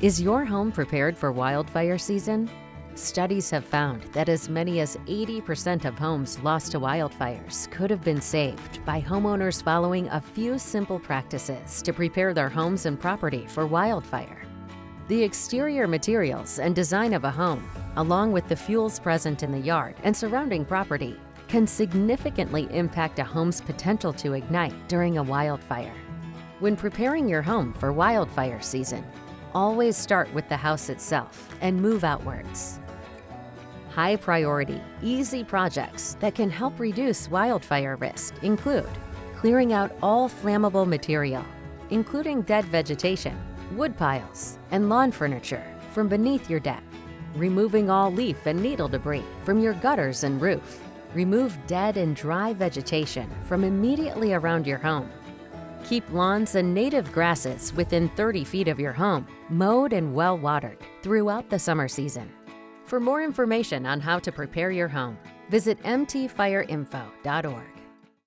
Is your home prepared for wildfire season? Studies have found that as many as 80% of homes lost to wildfires could have been saved by homeowners following a few simple practices to prepare their homes and property for wildfire. The exterior materials and design of a home, along with the fuels present in the yard and surrounding property, can significantly impact a home's potential to ignite during a wildfire. When preparing your home for wildfire season, always start with the house itself and move outwards. High priority, easy projects that can help reduce wildfire risk include clearing out all flammable material, including dead vegetation, wood piles, and lawn furniture from beneath your deck, removing all leaf and needle debris from your gutters and roof. Remove dead and dry vegetation from immediately around your home. Keep lawns and native grasses within 30 feet of your home, mowed and well watered throughout the summer season. For more information on how to prepare your home, visit mtfireinfo.org.